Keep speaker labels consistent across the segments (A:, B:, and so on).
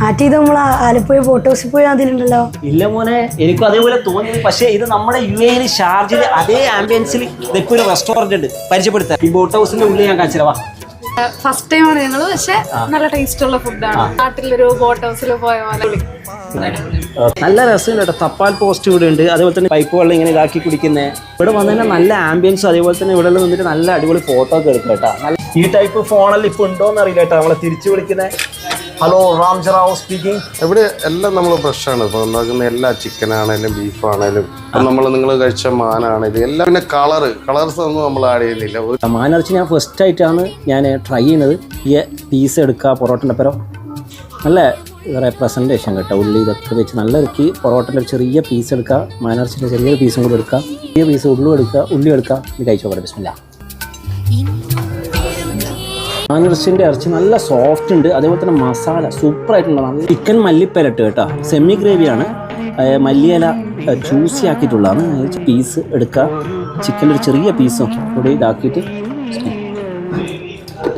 A: ആറ്റി ഇത് നമ്മൾ ആലപ്പുഴ ബോട്ട് ഹൗസിൽ പോയി അതിലുണ്ടല്ലോ.
B: ഇല്ല മോനെ, എനിക്കും അതേപോലെ തോന്നി. പക്ഷേ ഇത് നമ്മുടെ UAE ഷാർജയിൽ അതേ ആംബിയൻസിൽ ഇതൊക്കെ ഒരു റെസ്റ്റോറന്റ് ഉണ്ട്, പരിചയപ്പെടുത്താം. ഈ ബോട്ട് ഹൗസിന്റെ ഉള്ളിൽ ഞാൻ കാണിച്ചതാ.
C: ഫസ്റ്റ് ടൈമാണ് ഞങ്ങള്, പക്ഷെ നല്ല ടേസ്റ്റ് ഉള്ള ഫുഡാണ്. നാട്ടിലൊരു ബോട്ട് ഹൗസിൽ പോയ പോലെ
B: നല്ല രസമുണ്ട് കേട്ടോ. തപ്പാൽ പോസ്റ്റ് ഇവിടെ ഉണ്ട്, അതേപോലെ തന്നെ പൈപ്പ് വെള്ളം ഇങ്ങനെ ഇതാക്കി കുടിക്കുന്നത്. ഇവിടെ വന്നു കഴിഞ്ഞാൽ നല്ല ആംബിയൻസും അതേപോലെ തന്നെ ഇവിടെ നിന്നിട്ട് നല്ല അടിപൊളി ഫോട്ടോ ഒക്കെ എടുക്കും കേട്ടോ. ഈ ടൈപ്പ് ഫോണെല്ലാം ഇപ്പൊ ഉണ്ടോന്ന് അറിയില്ല കേട്ടോ. നമ്മളെ തിരിച്ചു വിളിക്കുന്നത് ഹലോ റാംജറാവ് സ്പീക്കിംഗ്.
D: ഇവിടെ എല്ലാം നമ്മൾ ഫ്രഷാണ് ഇപ്പോൾ ഉണ്ടാക്കുന്ന എല്ലാ ചിക്കനാണേലും ബീഫാണേലും നിങ്ങൾ കഴിച്ച മാനാണേലും എല്ലാം. പിന്നെ കളേഴ്സ് ഒന്നും നമ്മൾ ആഡ് ചെയ്യുന്നില്ല.
B: മാനിറച്ചി ഞാൻ ഫസ്റ്റ് ആയിട്ടാണ് ഞാൻ ട്രൈ ചെയ്യുന്നത്. ഈ പീസ് എടുക്കുക പൊറോട്ടൻ്റെ പരം നല്ല പ്രസൻറ്റേഷൻ കേട്ടോ. ഉള്ളി ഇതൊക്കെ വെച്ച് നല്ല ഇറക്കി പൊറോട്ടൻ്റെ ഒരു ചെറിയ പീസ് എടുക്കുക, മാനിറച്ചിൻ്റെ ചെറിയൊരു പീസും കൂടി എടുക്കുക, ചെറിയ പീസ് ഉള്ളി എടുക്കുക. ഇത് കഴിച്ചു നോക്കട്ടെ. ബിസ്മില്ലാ. മാനിറച്ചിൻ്റെ ഇറച്ചി നല്ല സോഫ്റ്റ് ഉണ്ട്, അതേപോലെ തന്നെ മസാല സൂപ്പറായിട്ടുണ്ട്. നല്ല ചിക്കൻ മല്ലിപ്പരട്ട് കേട്ടോ, സെമി ഗ്രേവിയാണ്. മല്ലിയില ജ്യൂസി ആക്കിയിട്ടുള്ളതാണ്. പീസ് എടുക്കുക, ചിക്കൻ്റെ ഒരു ചെറിയ പീസും കൂടി ഇതാക്കിയിട്ട്.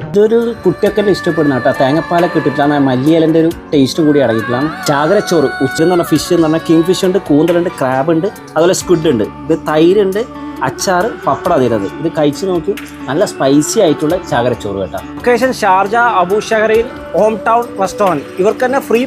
B: ഇതൊരു കുട്ടിയൊക്കെ ഇഷ്ടപ്പെടുന്ന കേട്ടോ. തേങ്ങപ്പാലൊക്കെ ഇട്ടിട്ടാണ്, മല്ലിയിലൻ്റെ ഒരു ടേസ്റ്റും കൂടി അടങ്ങിയിട്ടാണ്. ചാകരച്ചോറ് ഉച്ച എന്ന് പറഞ്ഞാൽ ഫിഷ് എന്ന് പറഞ്ഞാൽ കിങ് ഫിഷ് ഉണ്ട്, കൂന്തലുണ്ട്, ക്രാബ് ഉണ്ട്, അതുപോലെ സ്ക്വിഡ് ഉണ്ട്. ഇത് തൈരുണ്ട്, അച്ചാറ്, പപ്പട തീരത്. ഇത് കഴിച്ച് നോക്കി. നല്ല സ്പൈസി ആയിട്ടുള്ള ചാകരച്ചോറ് കേട്ടോ. ലൊക്കേഷൻ ഷാർജ അബു ഷഹറയിൽ ഹോം ടൗൺ റെസ്റ്റോറൻറ്റ്. ഇവർക്ക് തന്നെ ഫ്രീ